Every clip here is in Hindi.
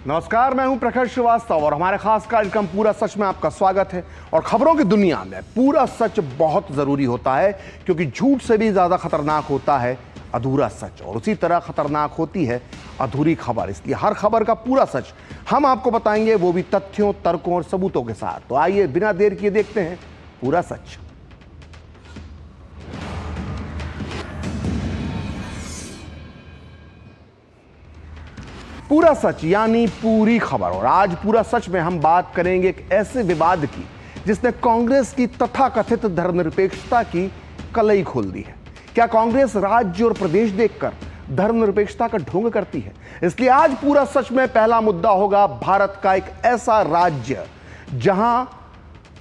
नमस्कार, मैं हूं प्रखर श्रीवास्तव और हमारे खास कार्यक्रम पूरा सच में आपका स्वागत है। और खबरों की दुनिया में पूरा सच बहुत जरूरी होता है, क्योंकि झूठ से भी ज्यादा खतरनाक होता है अधूरा सच, और उसी तरह खतरनाक होती है अधूरी खबर। इसलिए हर खबर का पूरा सच हम आपको बताएंगे, वो भी तथ्यों, तर्कों और सबूतों के साथ। तो आइए बिना देर किए देखते हैं पूरा सच। पूरा सच यानी पूरी खबर। और आज पूरा सच में हम बात करेंगे एक ऐसे विवाद की जिसने कांग्रेस की तथाकथित धर्मनिरपेक्षता की कलई खोल दी है। क्या कांग्रेस राज्य और प्रदेश देखकर धर्मनिरपेक्षता का ढोंग करती है? इसलिए आज पूरा सच में पहला मुद्दा होगा भारत का एक ऐसा राज्य जहां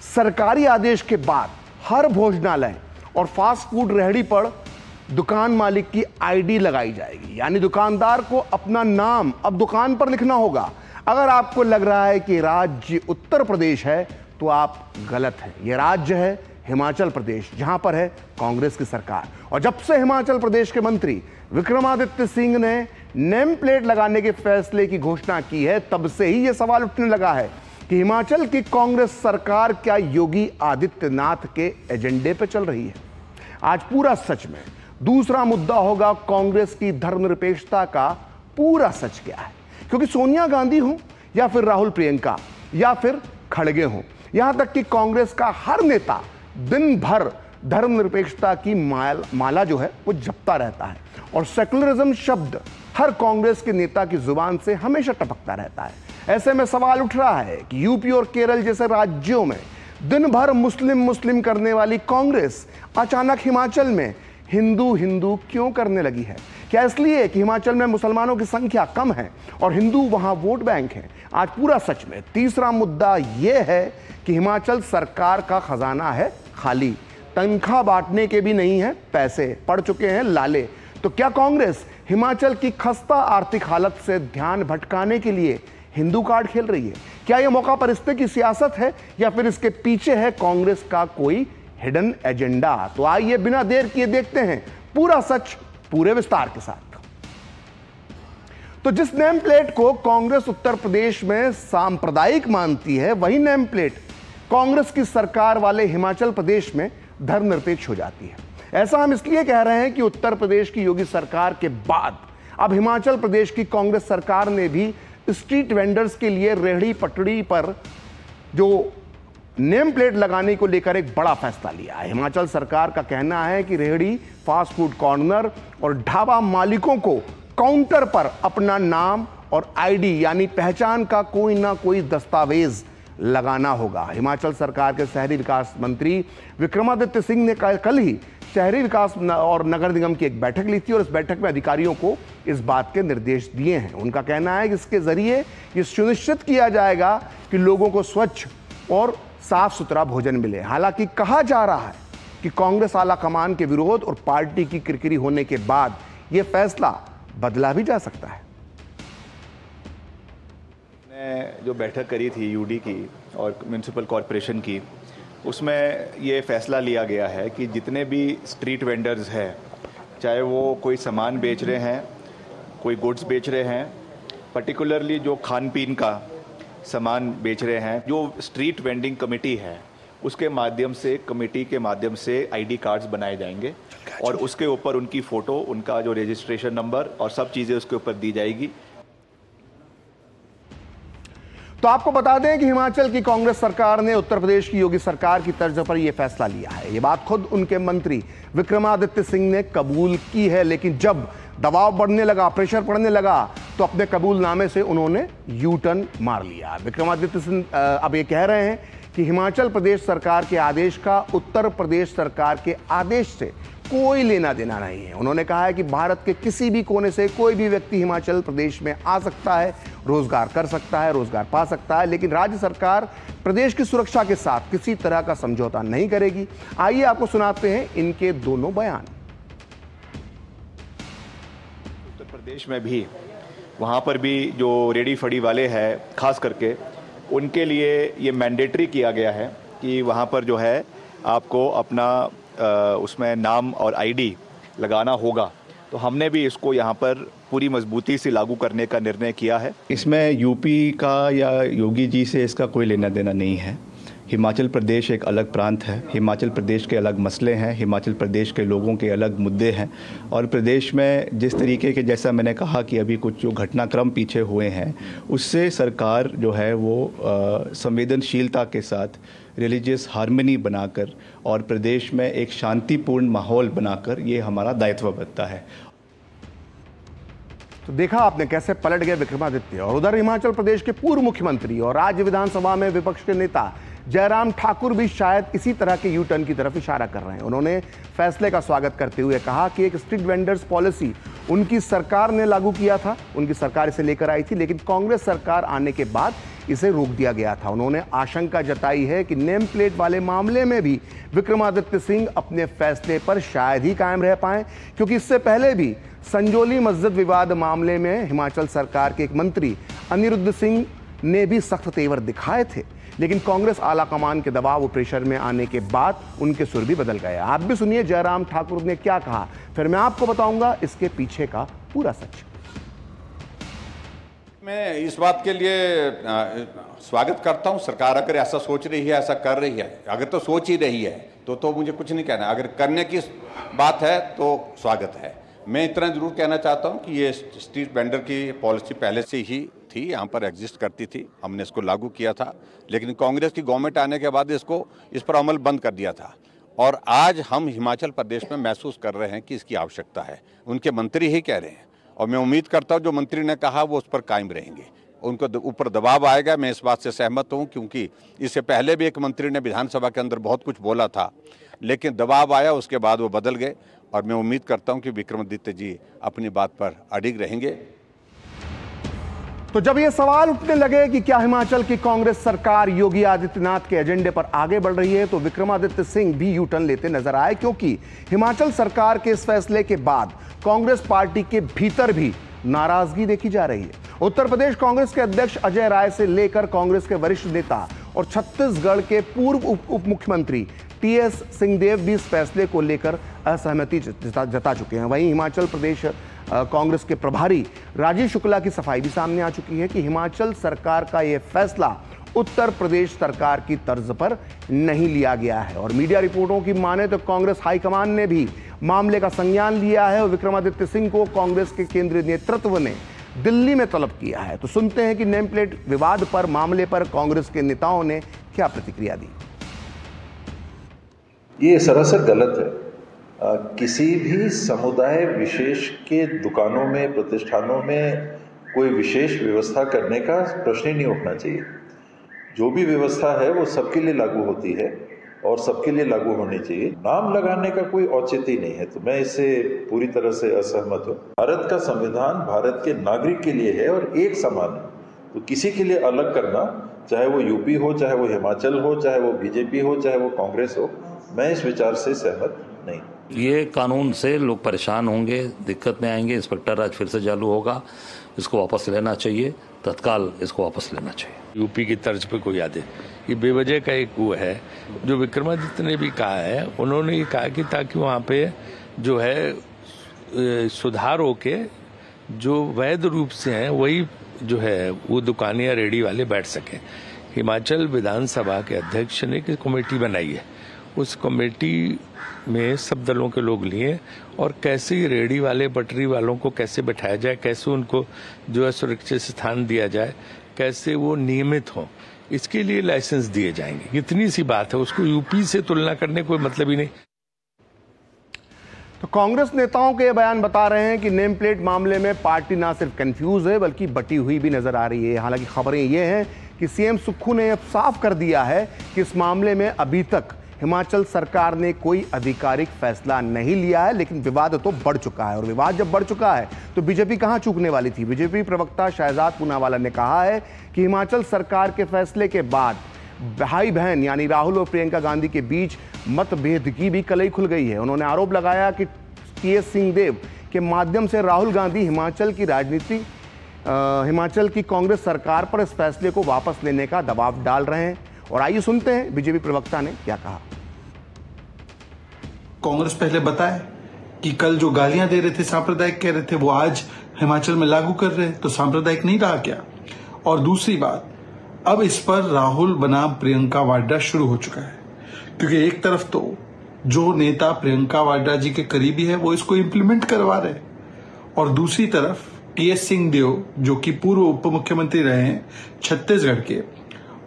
सरकारी आदेश के बाद हर भोजनालय और फास्ट फूड रेहड़ी पर दुकान मालिक की आईडी लगाई जाएगी, यानी दुकानदार को अपना नाम अब दुकान पर लिखना होगा। अगर आपको लग रहा है कि राज्य उत्तर प्रदेश है तो आप गलत हैं। यह राज्य है हिमाचल प्रदेश, जहां पर है कांग्रेस की सरकार। और जब से हिमाचल प्रदेश के मंत्री विक्रमादित्य सिंह ने नेम प्लेट लगाने के फैसले की घोषणा की है, तब से ही यह सवाल उठने लगा है कि हिमाचल की कांग्रेस सरकार क्या योगी आदित्यनाथ के एजेंडे पर चल रही है। आज पूरा सच में दूसरा मुद्दा होगा कांग्रेस की धर्मनिरपेक्षता का पूरा सच क्या है। क्योंकि सोनिया गांधी हो या फिर राहुल प्रियंका या फिर खड़गे हो, यहां तक कि कांग्रेस का हर नेता दिन भर धर्मनिरपेक्षता की माला जो है वो जपता रहता है, और सेकुलरिज्म शब्द हर कांग्रेस के नेता की जुबान से हमेशा टपकता रहता है। ऐसे में सवाल उठ रहा है कि यूपी और केरल जैसे राज्यों में दिन भर मुस्लिम करने वाली कांग्रेस अचानक हिमाचल में हिंदू हिंदू क्यों करने लगी है? क्या इसलिए कि हिमाचल में मुसलमानों की संख्या कम है और हिंदू वहां वोट बैंक है? आज पूरा सच में तीसरा मुद्दा यह है कि हिमाचल सरकार का खजाना है खाली, तनख्वाह बांटने के भी नहीं है पैसे, पड़ चुके हैं लाले। तो क्या कांग्रेस हिमाचल की खस्ता आर्थिक हालत से ध्यान भटकाने के लिए हिंदू कार्ड खेल रही है? क्या यह मौका परिस्थिति की सियासत है या फिर इसके पीछे है कांग्रेस का कोई हिडन एजेंडा? तो आइए बिना देर किए देखते हैं पूरा सच पूरे विस्तार के साथ। तो जिस नेम प्लेट को कांग्रेस उत्तर प्रदेश में सांप्रदायिक मानती है, वही नेम प्लेट कांग्रेस की सरकार वाले हिमाचल प्रदेश में धर्मनिरपेक्ष हो जाती है। ऐसा हम इसलिए कह रहे हैं कि उत्तर प्रदेश की योगी सरकार के बाद अब हिमाचल प्रदेश की कांग्रेस सरकार ने भी स्ट्रीट वेंडर्स के लिए रेहड़ी पटड़ी पर जो नेम प्लेट लगाने को लेकर एक बड़ा फैसला लिया है। हिमाचल सरकार का कहना है कि रेहड़ी, फास्ट फूड कॉर्नर और ढाबा मालिकों को काउंटर पर अपना नाम और आईडी यानी पहचान का कोई ना कोई दस्तावेज लगाना होगा। हिमाचल सरकार के शहरी विकास मंत्री विक्रमादित्य सिंह ने कल ही शहरी विकास और नगर निगम की एक बैठक ली थी, और इस बैठक में अधिकारियों को इस बात के निर्देश दिए हैं। उनका कहना है कि इसके जरिए ये सुनिश्चित किया जाएगा कि लोगों को स्वच्छ और साफ सुथरा भोजन मिले। हालांकि कहा जा रहा है कि कांग्रेस आला कमान के विरोध और पार्टी की किरकिरी होने के बाद यह फैसला बदला भी जा सकता है। ने जो बैठक करी थी यूडी की और म्युनिसिपल कॉरपोरेशन की, उसमें ये फैसला लिया गया है कि जितने भी स्ट्रीट वेंडर्स हैं, चाहे वो कोई सामान बेच रहे हैं, कोई गुड्स बेच रहे हैं, पर्टिकुलरली जो खान पीन का सामान बेच रहे हैं, जो स्ट्रीट वेंडिंग कमेटी है उसके माध्यम से, कमेटी के माध्यम से आईडी कार्ड्स बनाए जाएंगे और उसके ऊपर उनकी फ़ोटो, उनका जो रजिस्ट्रेशन नंबर और सब चीज़ें उसके ऊपर दी जाएगी। तो आपको बता दें कि हिमाचल की कांग्रेस सरकार ने उत्तर प्रदेश की योगी सरकार की तर्ज पर यह फैसला लिया है। यह बात खुद उनके मंत्री विक्रमादित्य सिंह ने कबूल की है, लेकिन जब दबाव बढ़ने लगा, प्रेशर पड़ने लगा, तो अपने कबूलनामे से उन्होंने यू टर्न मार लिया। विक्रमादित्य सिंह अब ये कह रहे हैं कि हिमाचल प्रदेश सरकार के आदेश का उत्तर प्रदेश सरकार के आदेश से कोई लेना देना नहीं है। उन्होंने कहा है कि भारत के किसी भी कोने से कोई भी व्यक्ति हिमाचल प्रदेश में आ सकता है, रोजगार कर सकता है, रोजगार पा सकता है, लेकिन राज्य सरकार प्रदेश की सुरक्षा के साथ किसी तरह का समझौता नहीं करेगी। आइए आपको सुनाते हैं इनके दोनों बयान। उत्तर प्रदेश में भी, वहाँ पर भी जो रेडी फड़ी वाले हैं, खास करके उनके लिए ये मैंडेटरी किया गया है कि वहाँ पर जो है आपको अपना उसमें नाम और आईडी लगाना होगा। तो हमने भी इसको यहाँ पर पूरी मजबूती से लागू करने का निर्णय किया है। इसमें यूपी का या योगी जी से इसका कोई लेना देना नहीं है। हिमाचल प्रदेश एक अलग प्रांत है, हिमाचल प्रदेश के अलग मसले हैं, हिमाचल प्रदेश के लोगों के अलग मुद्दे हैं और प्रदेश में जिस तरीके के, जैसा मैंने कहा कि अभी कुछ जो घटनाक्रम पीछे हुए हैं, उससे सरकार जो है वो संवेदनशीलता के साथ रिलीजियस हार्मनी बनाकर और प्रदेश में एक शांतिपूर्ण माहौल बनाकर ये हमारा दायित्व बनता है। तो देखा आपने कैसे पलट गए विक्रमादित्य। और उधर हिमाचल प्रदेश के पूर्व मुख्यमंत्री और राज्य विधानसभा में विपक्ष के नेता जयराम ठाकुर भी शायद इसी तरह के यू टर्न की तरफ इशारा कर रहे हैं। उन्होंने फैसले का स्वागत करते हुए कहा कि एक स्ट्रीट वेंडर्स पॉलिसी उनकी सरकार ने लागू किया था, उनकी सरकार इसे लेकर आई थी, लेकिन कांग्रेस सरकार आने के बाद इसे रोक दिया गया था। उन्होंने आशंका जताई है कि नेम प्लेट वाले मामले में भी विक्रमादित्य सिंह अपने फैसले पर शायद ही कायम रह पाए, क्योंकि इससे पहले भी संजौली मस्जिद विवाद मामले में हिमाचल सरकार के एक मंत्री अनिरुद्ध सिंह ने भी सख्त तेवर दिखाए थे, लेकिन कांग्रेस आला कमान के दबाव और प्रेशर में आने के बाद उनके सुर भी बदल गए। आप भी सुनिए जयराम ठाकुर ने क्या कहा, फिर मैं आपको बताऊंगा इसके पीछे का पूरा सच। मैं इस बात के लिए स्वागत करता हूं, सरकार अगर ऐसा सोच रही है, ऐसा कर रही है, अगर तो सोच ही रही है तो मुझे कुछ नहीं कहना, अगर करने की बात है तो स्वागत है। मैं इतना जरूर कहना चाहता हूं कि ये स्ट्रीट वेंडर की पॉलिसी पहले से ही थी, यहाँ पर एग्जिस्ट करती थी, हमने इसको लागू किया था, लेकिन कांग्रेस की गवर्नमेंट आने के बाद इस पर अमल बंद कर दिया था। और आज हम हिमाचल प्रदेश में महसूस कर रहे हैं कि इसकी आवश्यकता है, उनके मंत्री ही कह रहे हैं और मैं उम्मीद करता हूं जो मंत्री ने कहा वो उस पर कायम रहेंगे, उनको ऊपर दबाव आएगा। मैं इस बात से सहमत हूं, क्योंकि इससे पहले भी एक मंत्री ने विधानसभा के अंदर बहुत कुछ बोला था, लेकिन दबाव आया, उसके बाद वो बदल गए और मैं उम्मीद करता हूं कि विक्रमादित्य जी अपनी बात पर अडिग रहेंगे। तो जब ये सवाल उठने लगे कि क्या हिमाचल की कांग्रेस सरकार योगी आदित्यनाथ के एजेंडे पर आगे बढ़ रही है, तो विक्रमादित्य सिंह भी यू टर्न लेते नजर आए, क्योंकि हिमाचल सरकार के इस फैसले के बाद कांग्रेस पार्टी के भीतर भी नाराजगी देखी जा रही है। उत्तर प्रदेश कांग्रेस के अध्यक्ष अजय राय से लेकर कांग्रेस के वरिष्ठ नेता और छत्तीसगढ़ के पूर्व उप मुख्यमंत्री टीएस सिंहदेव भी इस फैसले को लेकर असहमति जता चुके हैं। वहीं हिमाचल प्रदेश कांग्रेस के प्रभारी राजीव शुक्ला की सफाई भी सामने आ चुकी है कि हिमाचल सरकार का यह फैसला उत्तर प्रदेश सरकार की तर्ज पर नहीं लिया गया है। और मीडिया रिपोर्टों की माने तो कांग्रेस हाईकमान ने भी मामले का संज्ञान लिया है और विक्रमादित्य सिंह को कांग्रेस के केंद्रीय नेतृत्व ने दिल्ली में तलब किया है। तो सुनते हैं कि नेम प्लेट विवाद पर मामले पर कांग्रेस के नेताओं ने क्या प्रतिक्रिया दी। ये सरासर गलत है। किसी भी समुदाय विशेष के दुकानों में, प्रतिष्ठानों में कोई विशेष व्यवस्था करने का प्रश्न ही नहीं उठना चाहिए। जो भी व्यवस्था है वो सबके लिए लागू होती है और सबके लिए लागू होनी चाहिए। नाम लगाने का कोई औचित्य नहीं है, तो मैं इससे पूरी तरह से असहमत हूँ। भारत का संविधान भारत के नागरिक के लिए है और एक समान है, तो किसी के लिए अलग करना, चाहे वो यूपी हो, चाहे वो हिमाचल हो, चाहे वो बीजेपी हो, चाहे वो कांग्रेस हो, मैं इस विचार से सहमत नहीं। ये कानून से लोग परेशान होंगे, दिक्कत में आएंगे, इंस्पेक्टर राज फिर से चालू होगा, इसको वापस लेना चाहिए, तत्काल इसको वापस लेना चाहिए। यूपी की तर्ज पे कोई आदे, ये बेवजह का एक वो है। जो विक्रमादित्य ने भी कहा है, उन्होंने ये कहा कि ताकि वहाँ पे जो है सुधार हो के जो वैध रूप से हैं वही जो है वो दुकानें या रेडी वाले बैठ सकें। हिमाचल विधानसभा के अध्यक्ष ने एक कमेटी बनाई है, उस कमेटी में सब दलों के लोग लिए और कैसे रेडी वाले, पटरी वालों को कैसे बैठाया जाए, कैसे उनको जो है सुरक्षित स्थान दिया जाए, कैसे वो नियमित हों, इसके लिए लाइसेंस दिए जाएंगे। इतनी सी बात है, उसको यूपी से तुलना करने कोई मतलब ही नहीं। तो कांग्रेस नेताओं के ये बयान बता रहे हैं कि नेम प्लेट मामले में पार्टी ना सिर्फ कंफ्यूज है बल्कि बटी हुई भी नजर आ रही है। हालांकि खबरें ये हैं कि सीएम सुक्खू ने अब साफ कर दिया है कि इस मामले में अभी तक हिमाचल सरकार ने कोई आधिकारिक फैसला नहीं लिया है, लेकिन विवाद तो बढ़ चुका है। और विवाद जब बढ़ चुका है तो बीजेपी कहां चूकने वाली थी। बीजेपी प्रवक्ता शहजाद पूनावाला ने कहा है कि हिमाचल सरकार के फैसले के बाद भाई बहन यानी राहुल और प्रियंका गांधी के बीच मतभेद की भी कलई खुल गई है। उन्होंने आरोप लगाया कि टीएस सिंहदेव के माध्यम से राहुल गांधी हिमाचल की कांग्रेस सरकार पर इस फैसले को वापस लेने का दबाव डाल रहे हैं। और आइए सुनते हैं बीजेपी प्रवक्ता ने क्या कहा। कांग्रेस पहले बताए कि कल जो गालियां दे रहे थे, सांप्रदायिक कह रहे थे, वो आज हिमाचल में लागू कर रहे हैं, तो सांप्रदायिक नहीं रहा क्या? और दूसरी बात, अब इस पर राहुल बनाम प्रियंका वाड्रा शुरू हो चुका है, क्योंकि एक तरफ तो जो नेता प्रियंका वाड्रा जी के करीबी है वो इसको इम्प्लीमेंट करवा रहे, और दूसरी तरफ टीएस सिंहदेव जो कि पूर्व उप मुख्यमंत्री रहे हैं छत्तीसगढ़ के,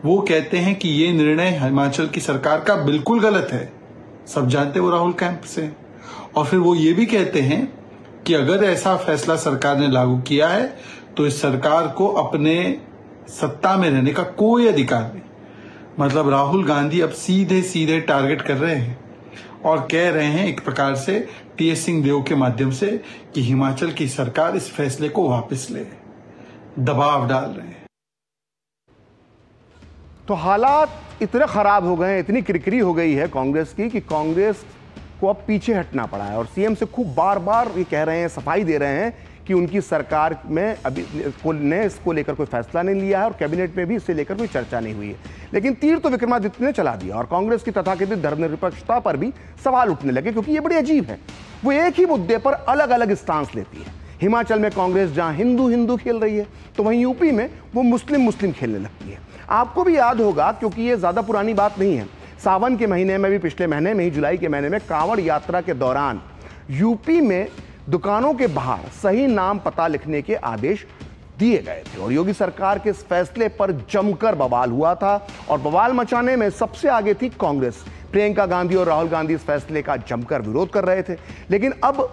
वो कहते हैं कि ये निर्णय हिमाचल की सरकार का बिल्कुल गलत है। सब जानते वो राहुल कैंप से। और फिर वो ये भी कहते हैं कि अगर ऐसा फैसला सरकार ने लागू किया है तो इस सरकार को अपने सत्ता में रहने का कोई अधिकार नहीं। मतलब राहुल गांधी अब सीधे सीधे टारगेट कर रहे हैं और कह रहे हैं एक प्रकार से टीएस सिंहदेव के माध्यम से कि हिमाचल की सरकार इस फैसले को वापस ले, दबाव डाल रहे हैं। तो हालात इतने खराब हो गए हैं, इतनी किरकिरी हो गई है कांग्रेस की कि कांग्रेस को अब पीछे हटना पड़ा है। और सीएम से खूब बार बार ये कह रहे हैं, सफाई दे रहे हैं कि उनकी सरकार में अभी ने इसको लेकर कोई फैसला नहीं लिया है और कैबिनेट में भी इससे लेकर कोई चर्चा नहीं हुई है। लेकिन तीर तो विक्रमादित्य ने चला दिया और कांग्रेस की तथाकथित धर्मनिरपेक्षता पर भी सवाल उठने लगे, क्योंकि ये बड़ी अजीब है। वो एक ही मुद्दे पर अलग अलग स्टांस लेती है। हिमाचल में कांग्रेस जहां हिंदू हिंदू खेल रही है, तो वहीं यूपी में वो मुस्लिम मुस्लिम खेलने लगती है। आपको भी याद होगा, क्योंकि ये ज्यादा पुरानी बात नहीं है, सावन के महीने में भी, पिछले महीने में ही, जुलाई के महीने में कांवड़ यात्रा के दौरान यूपी में दुकानों के बाहर सही नाम पता लिखने के आदेश दिए गए थे और योगी सरकार के इस फैसले पर जमकर बवाल हुआ था। और बवाल मचाने में सबसे आगे थी कांग्रेस। प्रियंका गांधी और राहुल गांधी इस फैसले का जमकर विरोध कर रहे थे। लेकिन अब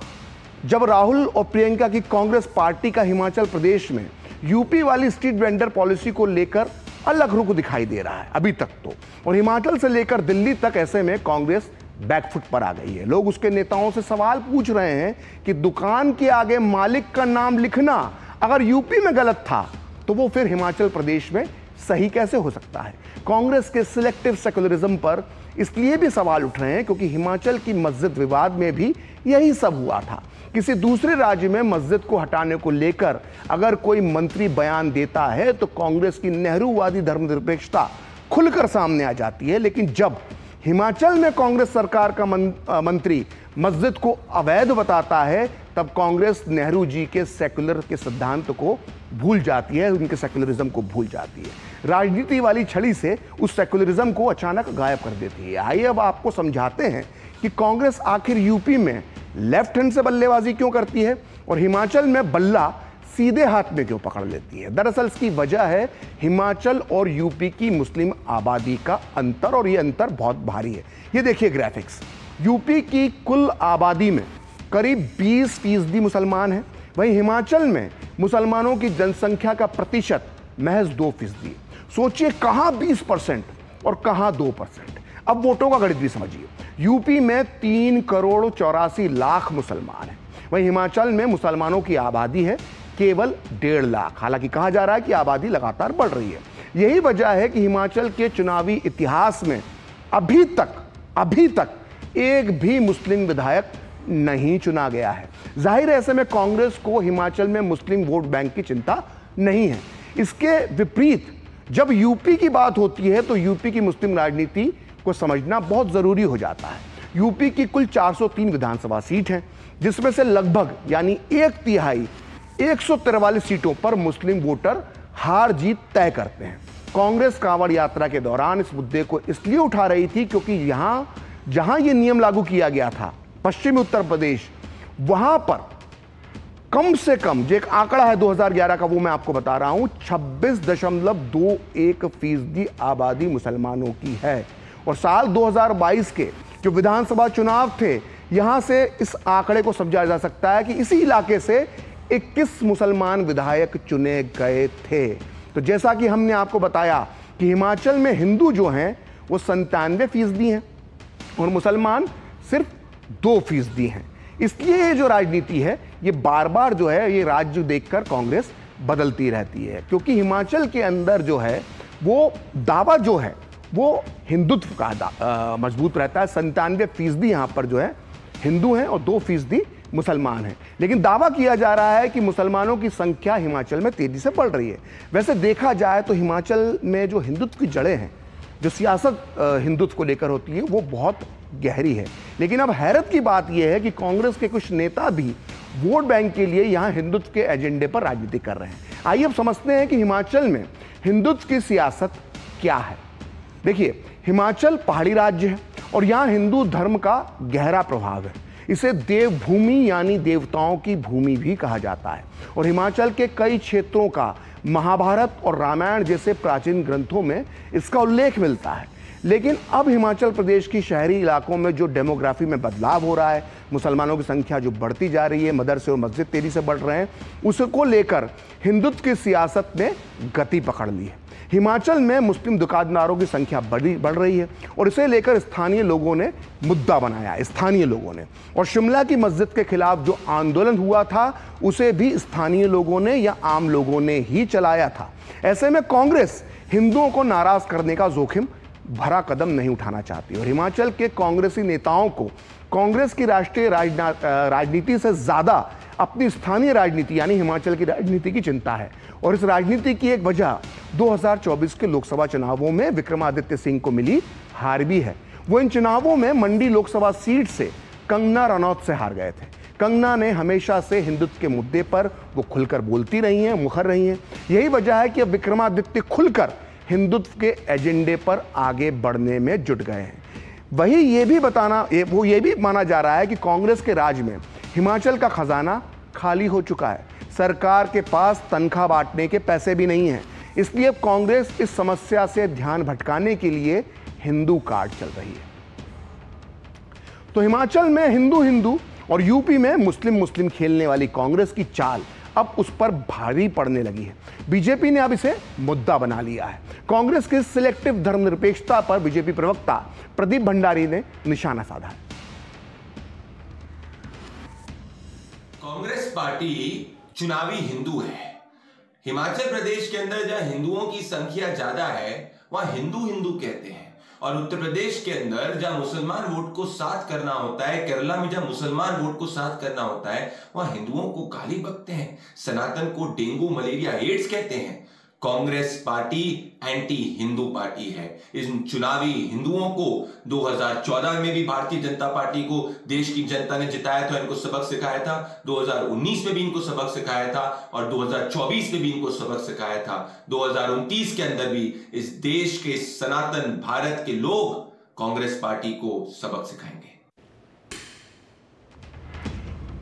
जब राहुल और प्रियंका की कांग्रेस पार्टी का हिमाचल प्रदेश में यूपी वाली स्ट्रीट वेंडर पॉलिसी को लेकर अलग रुख दिखाई दे रहा है अभी तक तो, और हिमाचल से लेकर दिल्ली तक, ऐसे में कांग्रेस बैकफुट पर आ गई है। लोग उसके नेताओं से सवाल पूछ रहे हैं कि दुकान के आगे मालिक का नाम लिखना अगर यूपी में गलत था तो वो फिर हिमाचल प्रदेश में सही कैसे हो सकता है। कांग्रेस के सिलेक्टिव सेकुलरिज्म पर इसलिए भी सवाल उठ रहे हैं क्योंकि हिमाचल की मस्जिद विवाद में भी यही सब हुआ था। किसी दूसरे राज्य में मस्जिद को हटाने को लेकर अगर कोई मंत्री बयान देता है तो कांग्रेस की नेहरूवादी धर्मनिरपेक्षता खुलकर सामने आ जाती है। लेकिन जब हिमाचल में कांग्रेस सरकार का मंत्री मस्जिद को अवैध बताता है, तब कांग्रेस नेहरू जी के सेकुलर के सिद्धांत को भूल जाती है, उनके सेकुलरिज्म को भूल जाती है। राजनीति वाली छड़ी से उस सेकुलरिज्म को अचानक गायब कर देती है। आइए अब आपको समझाते हैं कि कांग्रेस आखिर यूपी में लेफ्ट हैंड से बल्लेबाजी क्यों करती है और हिमाचल में बल्ला सीधे हाथ में क्यों पकड़ लेती है। दरअसल इसकी वजह है हिमाचल और यूपी की मुस्लिम आबादी का अंतर, और ये अंतर बहुत भारी है। ये देखिए ग्राफिक्स, यूपी की कुल आबादी में करीब 20% मुसलमान हैं, वहीं हिमाचल में मुसलमानों की जनसंख्या का प्रतिशत महज 2%। सोचिए कहां 20% और कहां 2%। अब वोटों का गणित भी समझिए। यूपी में 3,84,00,000 मुसलमान हैं, वहीं हिमाचल में मुसलमानों की आबादी है केवल 1.5 लाख। हालांकि कहा जा रहा है कि आबादी लगातार बढ़ रही है। यही वजह है कि हिमाचल के चुनावी इतिहास में अभी तक एक भी मुस्लिम विधायक नहीं चुना गया है। जाहिर है ऐसे में कांग्रेस को हिमाचल में मुस्लिम वोट बैंक की चिंता नहीं है। इसके विपरीत जब यूपी की बात होती है तो यूपी की मुस्लिम राजनीति को समझना बहुत जरूरी हो जाता है। यूपी की कुल 403 विधानसभा सीट हैं, जिसमें से लगभग यानी 1/3 143 सीटों पर मुस्लिम वोटर हार जीत तय करते हैं। कांग्रेस कांवड़ यात्रा के दौरान इस मुद्दे को इसलिए उठा रही थी क्योंकि जहां यह नियम लागू किया गया था, पश्चिमी उत्तर प्रदेश, वहां पर कम से कम जो एक आंकड़ा है 2011 का, वो मैं आपको बता रहा हूं, 26.21% आबादी मुसलमानों की है। और साल 2022 के जो विधानसभा चुनाव थे, यहां से इस आंकड़े को समझा जा सकता है कि इसी इलाके से 21 मुसलमान विधायक चुने गए थे। तो जैसा कि हमने आपको बताया कि हिमाचल में हिंदू जो हैं वो 97% हैं और मुसलमान सिर्फ 2% हैं। इसलिए ये जो राजनीति है ये बार बार जो है ये राज्य देखकर कांग्रेस बदलती रहती है, क्योंकि हिमाचल के अंदर जो है वो दावा जो है वो हिंदुत्व का मजबूत रहता है। 97% यहाँ पर जो है हिंदू हैं और 2% मुसलमान हैं। लेकिन दावा किया जा रहा है कि मुसलमानों की संख्या हिमाचल में तेजी से बढ़ रही है। वैसे देखा जाए तो हिमाचल में जो हिंदुत्व की जड़ें हैं जो सियासत हिंदुत्व को लेकर होती है वो बहुत गहरी है। लेकिन अब हैरत की बात यह है कि कांग्रेस के कुछ नेता भी वोट बैंक के लिए यहां हिंदुत्व के एजेंडे पर राजनीति कर रहे हैं। आइए अब समझते हैं कि हिमाचल में हिंदुत्व की सियासत क्या है। देखिए, हिमाचल पहाड़ी राज्य है और यहां हिंदू धर्म का गहरा प्रभाव है। इसे देवभूमि यानी देवताओं की भूमि भी कहा जाता है और हिमाचल के कई क्षेत्रों का महाभारत और रामायण जैसे प्राचीन ग्रंथों में इसका उल्लेख मिलता है। लेकिन अब हिमाचल प्रदेश की शहरी इलाकों में जो डेमोग्राफी में बदलाव हो रहा है, मुसलमानों की संख्या जो बढ़ती जा रही है, मदरसे और मस्जिद तेजी से बढ़ रहे हैं, उसको लेकर हिंदुत्व की सियासत ने गति पकड़ ली है। हिमाचल में मुस्लिम दुकानदारों की संख्या बढ़ रही है और इसे लेकर स्थानीय लोगों ने मुद्दा बनाया है, स्थानीय लोगों ने। और शिमला की मस्जिद के खिलाफ जो आंदोलन हुआ था उसे भी स्थानीय लोगों ने या आम लोगों ने ही चलाया था। ऐसे में कांग्रेस हिंदुओं को नाराज करने का जोखिम भरा कदम नहीं उठाना चाहती और हिमाचल के कांग्रेसी नेताओं को कांग्रेस की राष्ट्रीय राजनीति से ज्यादा अपनी स्थानीय राजनीति यानी हिमाचल की राजनीति की चिंता है। और इस राजनीति की एक वजह 2024 के लोकसभा चुनावों में विक्रमादित्य सिंह को मिली हार भी है। वो इन चुनावों में मंडी लोकसभा सीट से कंगना रनौत से हार गए थे। कंगना ने हमेशा से हिंदुत्व के मुद्दे पर वो खुलकर बोलती रही हैं, मुखर रही हैं। यही वजह है कि अब विक्रमादित्य खुलकर हिंदुत्व के एजेंडे पर आगे बढ़ने में जुट गए हैं। वही ये भी माना जा रहा है कि कांग्रेस के राज में हिमाचल का खजाना खाली हो चुका है। सरकार के पास तनख्वाह बांटने के पैसे भी नहीं हैं। इसलिए कांग्रेस इस समस्या से ध्यान भटकाने के लिए हिंदू कार्ड चल रही है। तो हिमाचल में हिंदू और यूपी में मुस्लिम खेलने वाली कांग्रेस की चाल अब उस पर भारी पड़ने लगी है। बीजेपी ने अब इसे मुद्दा बना लिया है। कांग्रेस की सिलेक्टिव धर्मनिरपेक्षता पर बीजेपी प्रवक्ता प्रदीप भंडारी ने निशाना साधा है। कांग्रेस पार्टी चुनावी हिंदू है। हिमाचल प्रदेश के अंदर जहां हिंदुओं की संख्या ज्यादा है वहां हिंदू कहते हैं और उत्तर प्रदेश के अंदर जहां मुसलमान वोट को साथ करना होता है, केरला में जहां मुसलमान वोट को साथ करना होता है वहां हिंदुओं को गाली बकते हैं, सनातन को डेंगू मलेरिया एड्स कहते हैं। Congress party anti Hindu party है। इन चुनावी हिंदुओं को 2014 में भी भारतीय जनता पार्टी को देश की जनता ने जिताया था, इनको सबक सिखाया था। 2019 में भी इनको सबक सिखाया था और 2024 में भी इनको सबक सिखाया था। 2029 के अंदर भी इस देश के सनातन भारत के लोग कांग्रेस पार्टी को सबक सिखाएंगे।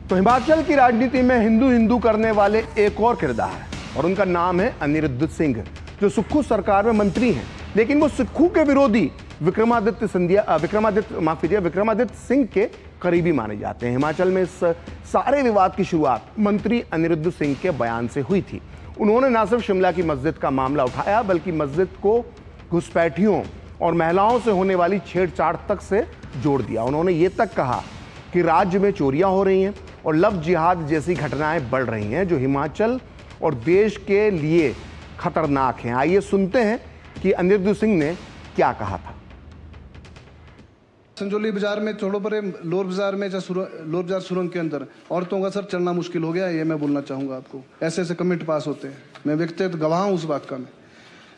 तो हिमाचल की राजनीति में हिंदू करने वाले एक और किरदार है और उनका नाम है अनिरुद्ध सिंह, जो सुक्खू सरकार में मंत्री हैं। लेकिन वो सुक्खू के विरोधी विक्रमादित्य सिंह के करीबी माने जाते हैं। हिमाचल में इस सारे विवाद की शुरुआत मंत्री अनिरुद्ध सिंह के बयान से हुई थी। उन्होंने न सिर्फ शिमला की मस्जिद का मामला उठाया बल्कि मस्जिद को घुसपैठियों और महिलाओं से होने वाली छेड़छाड़ तक से जोड़ दिया। उन्होंने ये तक कहा कि राज्य में चोरियां हो रही हैं और लव जिहाद जैसी घटनाएं बढ़ रही हैं जो हिमाचल और देश के लिए खतरनाक हैं। आइए सुनते हैं कि अनिरुद्ध सिंह ने क्या कहा था। संजौली बाजार में छोड़ो परे लोअर बाजार में लोअर बाजार सुरंग के अंदर औरतों का सर चलना मुश्किल हो गया, ये मैं बोलना चाहूंगा आपको। ऐसे कमेंट पास होते हैं, मैं व्यक्तिगत गवाह हूं उस बात का। मैं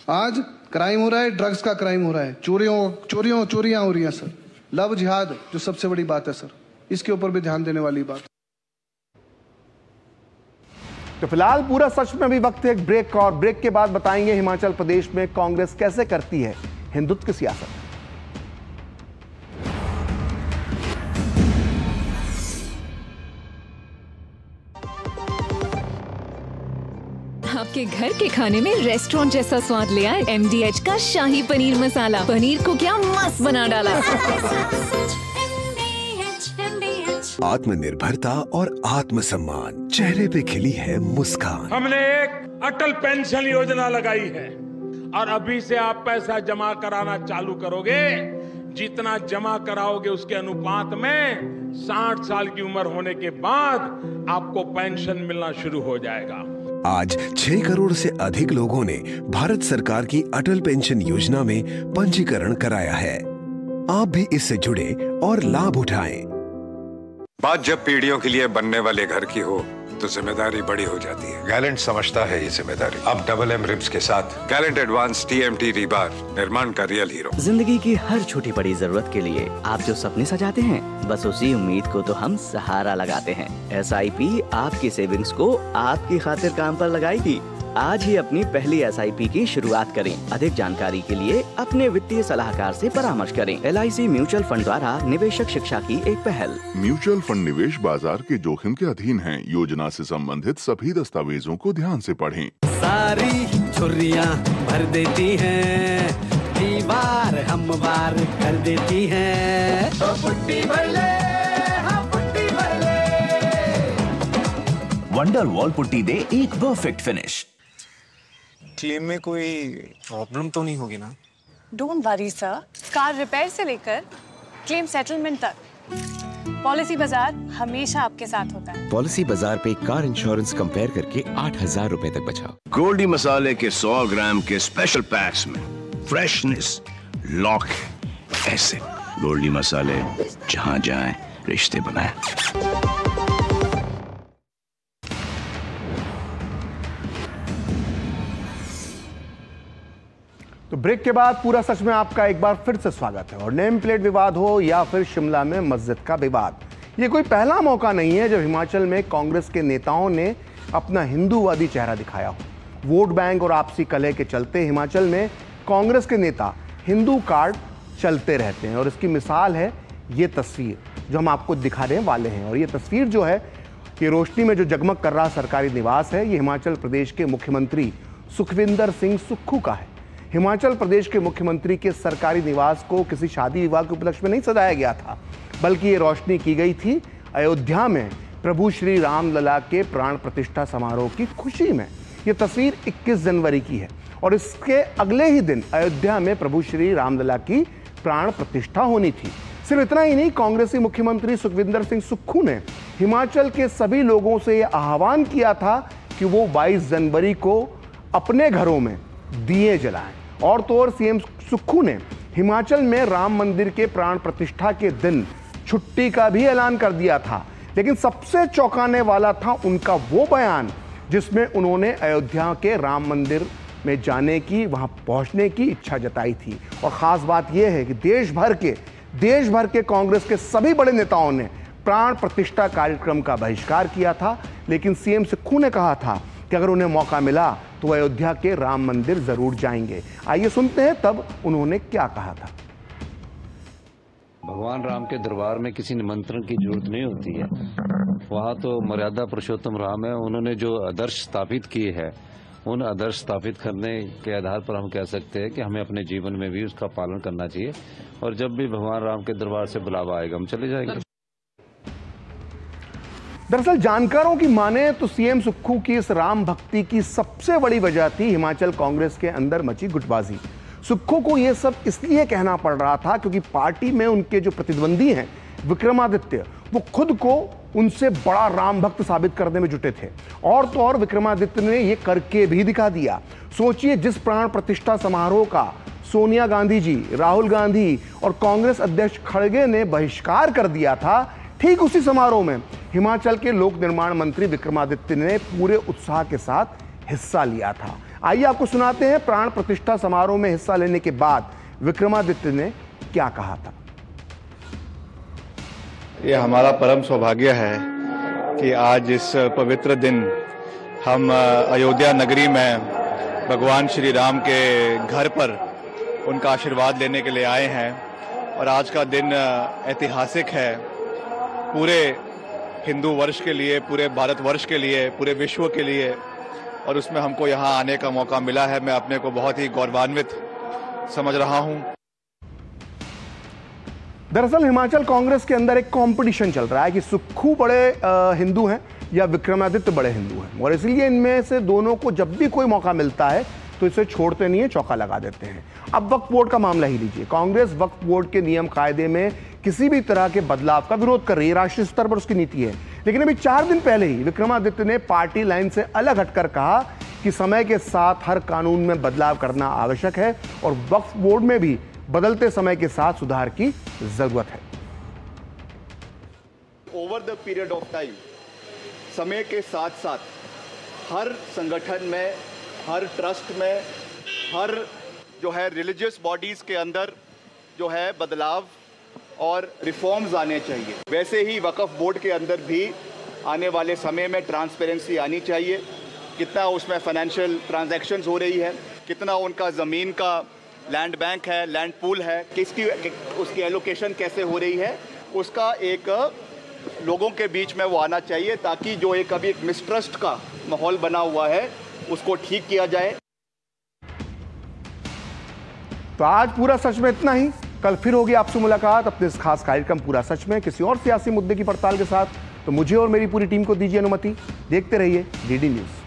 आज क्राइम हो रहा है, ड्रग्स का क्राइम हो रहा है, चोरियां हो रही हैं सर। लव जिहाद जो सबसे बड़ी बात है सर, इसके ऊपर भी ध्यान देने वाली बात। तो फिलहाल पूरा सच में अभी वक्त है एक ब्रेक का और ब्रेक के बाद बताएंगे हिमाचल प्रदेश में कांग्रेस कैसे करती है हिंदुत्व की सियासत। आपके घर के खाने में रेस्टोरेंट जैसा स्वाद ले आए MDH का शाही पनीर मसाला। पनीर को क्या मस्त बना डाला। आत्मनिर्भरता और आत्मसम्मान, चेहरे पे खिली है मुस्कान। हमने एक अटल पेंशन योजना लगाई है और अभी से आप पैसा जमा कराना चालू करोगे, जितना जमा कराओगे उसके अनुपात में 60 साल की उम्र होने के बाद आपको पेंशन मिलना शुरू हो जाएगा। आज 6 करोड़ से अधिक लोगों ने भारत सरकार की अटल पेंशन योजना में पंजीकरण कराया है। आप भी इससे जुड़े और लाभ उठाएं। बात जब पीढ़ियों के लिए बनने वाले घर की हो तो जिम्मेदारी बड़ी हो जाती है। गैलेंट समझता है ये जिम्मेदारी। अब डबल एम रिब्स के साथ गैलेंट एडवांस TMT रिबार, निर्माण का रियल हीरो। जिंदगी की हर छोटी बड़ी जरूरत के लिए आप जो सपने सजाते हैं, बस उसी उम्मीद को तो हम सहारा लगाते हैं। SIP आपकी सेविंग्स को आपकी खातिर काम पर लगाएगी। आज ही अपनी पहली SIP की शुरुआत करें। अधिक जानकारी के लिए अपने वित्तीय सलाहकार से परामर्श करें। LIC म्यूचुअल फंड द्वारा निवेशक शिक्षा की एक पहल। म्यूचुअल फंड निवेश बाजार के जोखिम के अधीन है। योजना से संबंधित सभी दस्तावेजों को ध्यान से पढ़ें। सारी छुर्रियाँ भर देती हैं, दीवार हमवार कर देती हैं। तो पुट्टी भर ले, हाँ पुट्टी भर ले। वंडर वॉल पुट्टी दे एक परफेक्ट फिनिश। क्लेम में कोई प्रॉब्लम तो नहीं होगी ना? Don't worry sir, car repair से लेकर क्लेम सेटलमेंट तक पॉलिसी बाजार हमेशा आपके साथ होता है। पॉलिसी बाजार पे कार इंश्योरेंस कंपेयर करके 8,000 रुपए तक बचाओ। गोल्डी मसाले के 100 ग्राम के स्पेशल पैक्स में फ्रेशनेस लॉक है। ऐसे गोल्डी मसाले जहां जाएं रिश्ते बनाएं। तो ब्रेक के बाद पूरा सच में आपका एक बार फिर से स्वागत है। और नेम प्लेट विवाद हो या फिर शिमला में मस्जिद का विवाद, ये कोई पहला मौका नहीं है जब हिमाचल में कांग्रेस के नेताओं ने अपना हिंदूवादी चेहरा दिखाया हो। वोट बैंक और आपसी कलह के चलते हिमाचल में कांग्रेस के नेता हिंदू कार्ड चलते रहते हैं। और इसकी मिसाल है ये तस्वीर जो हम आपको दिखाने वाले हैं। और ये तस्वीर जो है, ये रोशनी में जो जगमग कर रहा सरकारी निवास है, ये हिमाचल प्रदेश के मुख्यमंत्री सुखविंदर सिंह सुक्खू का है। हिमाचल प्रदेश के मुख्यमंत्री के सरकारी निवास को किसी शादी विवाह के उपलक्ष्य में नहीं सजाया गया था, बल्कि ये रोशनी की गई थी अयोध्या में प्रभु श्री रामलला के प्राण प्रतिष्ठा समारोह की खुशी में। ये तस्वीर 21 जनवरी की है और इसके अगले ही दिन अयोध्या में प्रभु श्री रामलला की प्राण प्रतिष्ठा होनी थी। सिर्फ इतना ही नहीं, कांग्रेसी मुख्यमंत्री सुखविंदर सिंह सुक्खू ने हिमाचल के सभी लोगों से यह आह्वान किया था कि वो 22 जनवरी को अपने घरों में दिए जलाएं। और तो और सीएम सुक्खू ने हिमाचल में राम मंदिर के प्राण प्रतिष्ठा के दिन छुट्टी का भी ऐलान कर दिया था। लेकिन सबसे चौंकाने वाला था उनका वो बयान जिसमें उन्होंने अयोध्या के राम मंदिर में जाने की, वहां पहुंचने की इच्छा जताई थी। और खास बात यह है कि देश भर के कांग्रेस के सभी बड़े नेताओं ने प्राण प्रतिष्ठा कार्यक्रम का बहिष्कार किया था। लेकिन सीएम सुक्खू ने कहा था कि अगर उन्हें मौका मिला तो अयोध्या के राम मंदिर जरूर जाएंगे। आइए सुनते हैं तब उन्होंने क्या कहा था। भगवान राम के दरबार में किसी निमंत्रण की जरूरत नहीं होती है। वहाँ तो मर्यादा पुरुषोत्तम राम है। उन्होंने जो आदर्श स्थापित किए हैं, उन आदर्श स्थापित करने के आधार पर हम कह सकते हैं कि हमें अपने जीवन में भी उसका पालन करना चाहिए। और जब भी भगवान राम के दरबार से बुलावा आएगा हम चले जाएंगे। दरअसल जानकारों की माने तो सीएम सुक्खू की इस राम भक्ति की सबसे बड़ी वजह थी हिमाचल कांग्रेस के अंदर मची गुटबाजी। सुक्खू को यह सब इसलिए कहना पड़ रहा था क्योंकि पार्टी में उनके जो प्रतिद्वंदी हैं विक्रमादित्य, वो खुद को उनसे बड़ा राम भक्त साबित करने में जुटे थे। और तो और विक्रमादित्य ने यह करके भी दिखा दिया। सोचिए, जिस प्राण प्रतिष्ठा समारोह का सोनिया गांधी जी, राहुल गांधी और कांग्रेस अध्यक्ष खड़गे ने बहिष्कार कर दिया था, ठीक उसी समारोह में हिमाचल के लोक निर्माण मंत्री विक्रमादित्य ने पूरे उत्साह के साथ हिस्सा लिया था। आइए आपको सुनाते हैं प्राण प्रतिष्ठा समारोह में हिस्सा लेने के बाद विक्रमादित्य ने क्या कहा था। ये हमारा परम सौभाग्य है कि आज इस पवित्र दिन हम अयोध्या नगरी में भगवान श्री राम के घर पर उनका आशीर्वाद लेने के लिए आए हैं। और आज का दिन ऐतिहासिक है पूरे हिंदू वर्ष के लिए, पूरे भारतवर्ष के लिए, पूरे विश्व के लिए। और उसमें हमको यहाँ आने का मौका मिला है। मैं अपने को बहुत ही गौरवान्वित समझ रहा हूँ। दरअसल हिमाचल कांग्रेस के अंदर एक कंपटीशन चल रहा है कि सुक्खू बड़े हिंदू हैं या विक्रमादित्य बड़े हिंदू हैं। और इसलिए इनमें से दोनों को जब भी कोई मौका मिलता है तो इसे छोड़ते नहीं है, चौका लगा देते हैं। अब वक्फ बोर्ड का मामला ही लीजिए। कांग्रेस वक्फ बोर्ड के नियम कायदे में किसी भी तरह के बदलाव का विरोध कर रही है, राष्ट्रीय स्तर पर उसकी नीति है। लेकिन अभी 4 दिन पहले ही विक्रमादित्य ने पार्टी लाइन से अलग हटकर कहा कि समय के साथ हर कानून में बदलाव करना आवश्यक है और वक्फ बोर्ड में भी बदलते समय के साथ सुधार की जरूरत है। Over the period of time, समय के साथ साथ हर संगठन में, हर ट्रस्ट में, हर जो है रिलीजियस बॉडीज़ के अंदर जो है बदलाव और रिफॉर्म्स आने चाहिए। वैसे ही वक्फ बोर्ड के अंदर भी आने वाले समय में ट्रांसपेरेंसी आनी चाहिए। कितना उसमें फाइनेंशियल ट्रांजैक्शंस हो रही है, कितना उनका ज़मीन का लैंड बैंक है, लैंड पूल है, उसकी एलोकेशन कैसे हो रही है, उसका एक लोगों के बीच में वो आना चाहिए, ताकि जो एक अभी एक मिसट्रस्ट का माहौल बना हुआ है उसको ठीक किया जाए। तो आज पूरा सच में इतना ही। कल फिर होगी आपसे मुलाकात अपने इस खास कार्यक्रम पूरा सच में किसी और सियासी मुद्दे की पड़ताल के साथ। तो मुझे और मेरी पूरी टीम को दीजिए अनुमति। देखते रहिए डीडी न्यूज़।